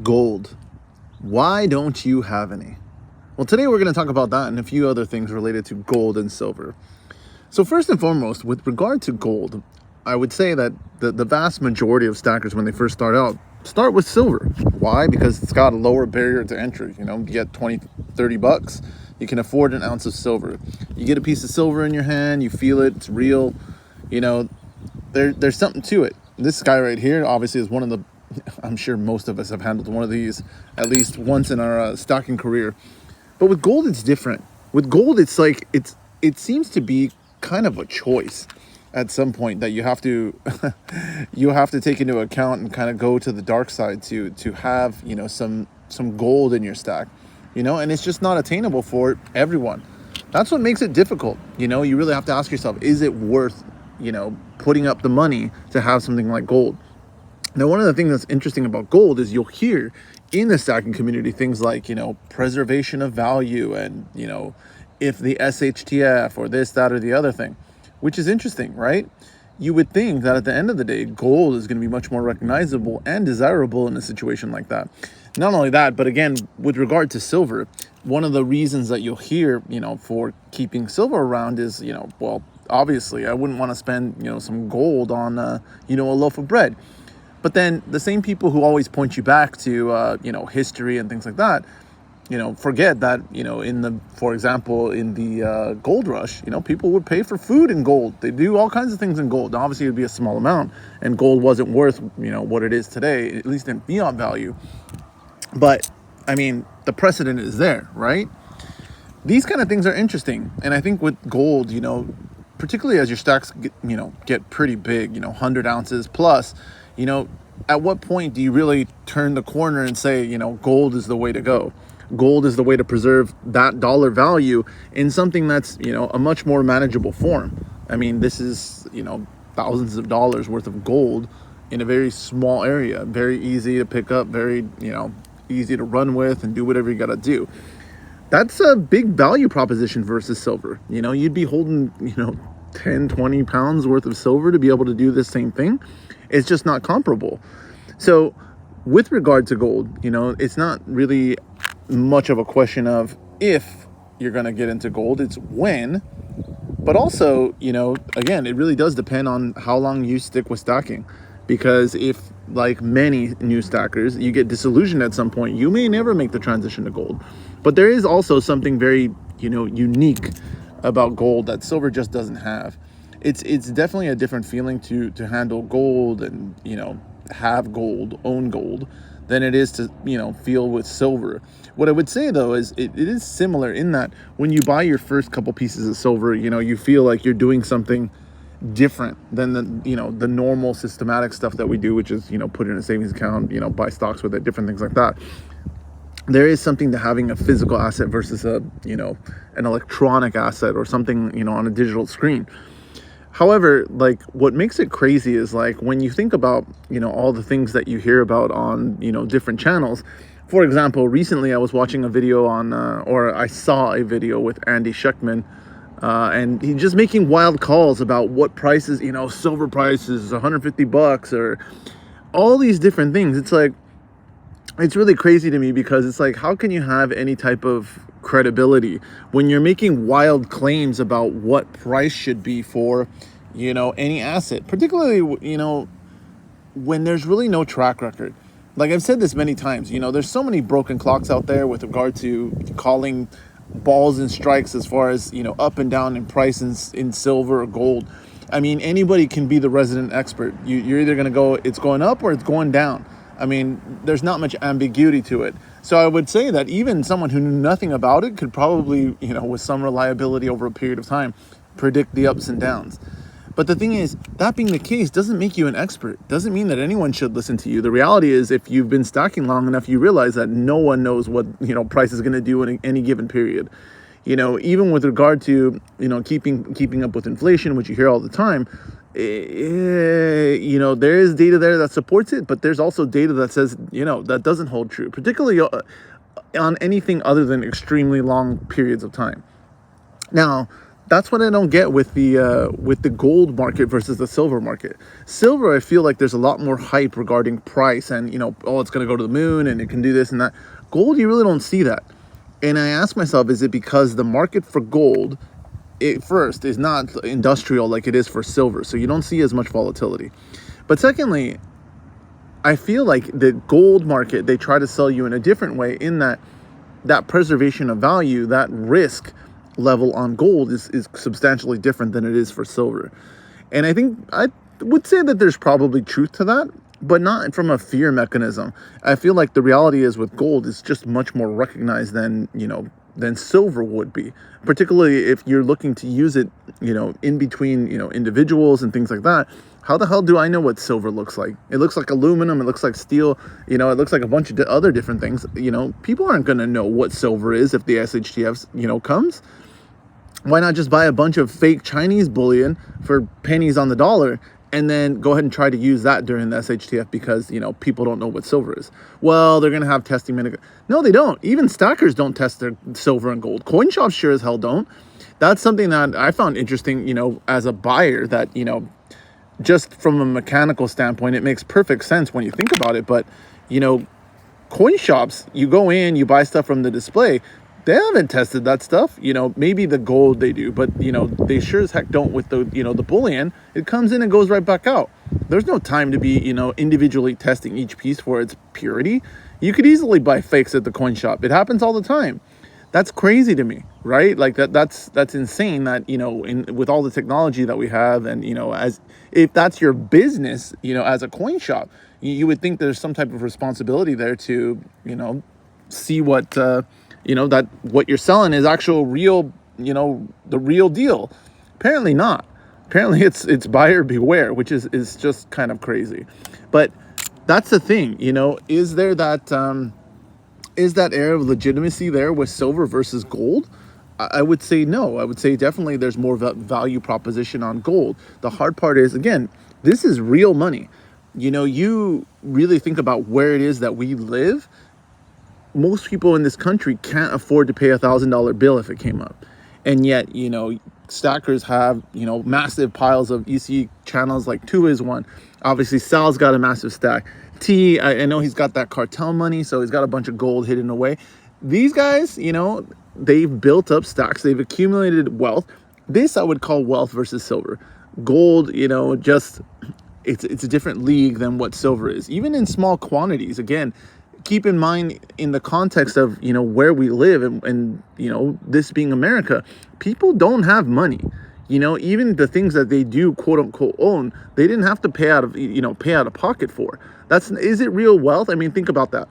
Gold. Why don't you have any? Well, today we're going to talk about that and a few other things related to gold and silver. So first and foremost, with regard to gold, I would say that the vast majority of stackers, when they first start out, start with silver. Why? Because it's got a lower barrier to entry. You get 20, 30 bucks, you can afford an ounce of silver. You get a piece of silver in your hand, you feel it, it's real. You know, there's something to it. This guy right here obviously is one of the, I'm sure most of us have handled one of these at least once in our stocking career. But with gold, it's different. With gold, it's like it seems to be kind of a choice at some point that you have to you have to take into account and kind of go to the dark side to have some gold in your stack, and it's just not attainable for everyone. That's what makes it difficult. You really have to ask yourself, is it worth putting up the money to have something like gold? Now, one of the things that's interesting about gold is you'll hear in the stacking community things like, preservation of value and, if the SHTF or this, that, or the other thing, which is interesting, right? You would think that at the end of the day, gold is going to be much more recognizable and desirable in a situation like that. Not only that, but again, with regard to silver, one of the reasons that you'll hear, for keeping silver around is, well, obviously I wouldn't want to spend, some gold on, a loaf of bread. But then the same people who always point you back to, history and things like that, forget that, for example, in the gold rush, people would pay for food in gold. They do all kinds of things in gold. Now, obviously, it would be a small amount, and gold wasn't worth, what it is today, at least in fiat value. But, I mean, the precedent is there, right? These kind of things are interesting. And I think with gold, particularly as your stacks get pretty big, 100 ounces plus, at what point do you really turn the corner and say, gold is the way to go? Gold is the way to preserve that dollar value in something that's, a much more manageable form. I mean, this is, thousands of dollars worth of gold in a very small area, very easy to pick up, very, easy to run with and do whatever you got to do. That's a big value proposition versus silver. You'd be holding, 10, 20 pounds worth of silver to be able to do the same thing. It's just not comparable. So with regard to gold, it's not really much of a question of if you're going to get into gold, it's when. But also, again, it really does depend on how long you stick with stacking. Because if, like many new stackers, you get disillusioned at some point, you may never make the transition to gold. But there is also something very, unique about gold that silver just doesn't have. It's definitely a different feeling to handle gold and, have gold, own gold, than it is to, feel with silver. What I would say, though, is it is similar in that when you buy your first couple pieces of silver, you feel like you're doing something different than the normal systematic stuff that we do, which is, put in a savings account, buy stocks with it, different things like that. There is something to having a physical asset versus an electronic asset or something, on a digital screen. However, like, what makes it crazy is, like, when you think about, all the things that you hear about on, different channels. For example, recently I was watching a video on, or I saw a video with Andy Sheckman, and he's just making wild calls about what prices, silver prices, 150 bucks, or all these different things. It's like, it's really crazy to me because it's like, how can you have any type of credibility when you're making wild claims about what price should be for, any asset, particularly, when there's really no track record. Like I've said this many times, there's so many broken clocks out there with regard to calling balls and strikes as far as, up and down in price in silver or gold. I mean, anybody can be the resident expert. You're either going to go, it's going up or it's going down. I mean, there's not much ambiguity to it. So I would say that even someone who knew nothing about it could probably, with some reliability over a period of time, predict the ups and downs. But the thing is, that being the case doesn't make you an expert. Doesn't mean that anyone should listen to you. The reality is, if you've been stacking long enough, you realize that no one knows what, price is going to do in any given period. Even with regard to, keeping up with inflation, which you hear all the time, there is data there that supports it, but there's also data that says, that doesn't hold true, particularly on anything other than extremely long periods of time. Now, That's what I don't get with the gold market versus the silver market. Silver, I feel like there's a lot more hype regarding price and, oh, it's going to go to the moon and it can do this and that. Gold, you really don't see that. And I ask myself, is it because the market for gold, it first is not industrial like it is for silver, so you don't see as much volatility. But secondly, I feel like the gold market, they try to sell you in a different way, in that preservation of value, that risk level on gold is substantially different than it is for silver. And I would say that there's probably truth to that, but not from a fear mechanism. I feel like the reality is with gold, it's just much more recognized than silver would be, particularly if you're looking to use it, in between, individuals and things like that. How the hell do I know what silver looks like? It looks like aluminum. It looks like steel. It looks like a bunch of other different things. People aren't going to know what silver is if the SHTF, comes. Why not just buy a bunch of fake Chinese bullion for pennies on the dollar and then go ahead and try to use that during the SHTF because, people don't know what silver is? Well, they're going to have testing. No, they don't. Even stackers don't test their silver and gold. Coin shops sure as hell don't. That's something that I found interesting, as a buyer, that, just from a mechanical standpoint, it makes perfect sense when you think about it. But, coin shops, you go in, you buy stuff from the display. They haven't tested that stuff. Maybe the gold they do, but, they sure as heck don't with the, the bullion. It comes in and goes right back out. There's no time to be, individually testing each piece for its purity. You could easily buy fakes at the coin shop. It happens all the time. That's crazy to me, right? Like that's insane that, with all the technology that we have and, as if that's your business, as a coin shop, you would think there's some type of responsibility there to, see what, that what you're selling is actual real, the real deal. Apparently not. Apparently it's buyer beware, which is just kind of crazy. But that's the thing, is there that, is that air of legitimacy there with silver versus gold? I would say no. I would say definitely there's more value proposition on gold. The hard part is, again, this is real money. You really think about where it is that we live. Most people in this country can't afford to pay $1,000 bill if it came up. And yet, stackers have, massive piles of EC channels, like Tua is one. Obviously, Sal's got a massive stack. I know he's got that cartel money, so he's got a bunch of gold hidden away. These guys, they've built up stacks. They've accumulated wealth. This I would call wealth versus silver. Gold, just it's a different league than what silver is, even in small quantities. Again, keep in mind in the context of, where we live and this being America, people don't have money. Even the things that they do quote unquote own, they didn't have to pay out of pocket for. Is it real wealth? I mean, think about that.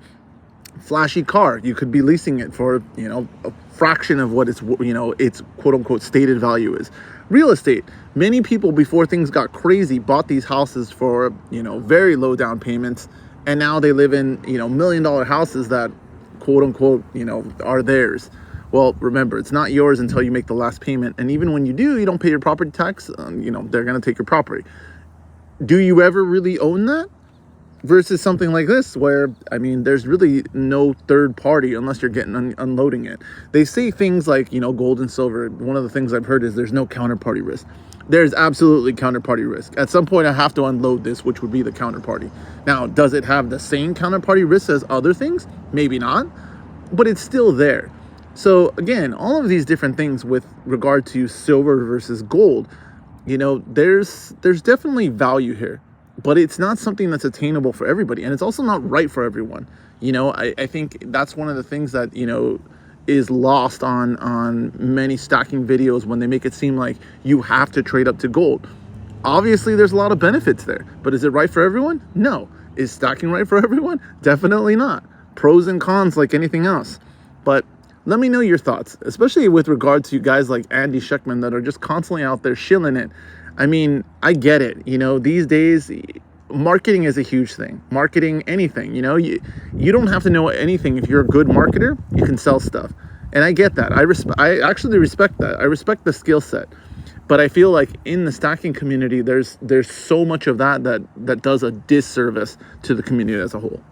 Flashy car, you could be leasing it for, a fraction of what its quote unquote stated value is. Real estate, many people before things got crazy bought these houses for, very low down payments. And now they live in, $1 million houses that quote unquote, are theirs. Well, remember, it's not yours until you make the last payment. And even when you do, you don't pay your property tax. They're going to take your property. Do you ever really own that? Versus something like this where, there's really no third party unless you're getting unloading it. They say things like, gold and silver. One of the things I've heard is there's no counterparty risk. There's absolutely counterparty risk. At some point I have to unload this, which would be the counterparty. Now, does it have the same counterparty risk as other things? Maybe not, but it's still there. So again, all of these different things with regard to silver versus gold, there's definitely value here. But it's not something that's attainable for everybody. And it's also not right for everyone. I think that's one of the things that, is lost on many stacking videos when they make it seem like you have to trade up to gold. Obviously, there's a lot of benefits there. But is it right for everyone? No. Is stacking right for everyone? Definitely not. Pros and cons like anything else. But let me know your thoughts, especially with regard to guys like Andy Sheckman that are just constantly out there shilling it. I get it. These days, marketing is a huge thing. Marketing anything, you don't have to know anything. If you're a good marketer, you can sell stuff. And I get that. I actually respect that. I respect the skill set. But I feel like in the stacking community, there's so much of that does a disservice to the community as a whole.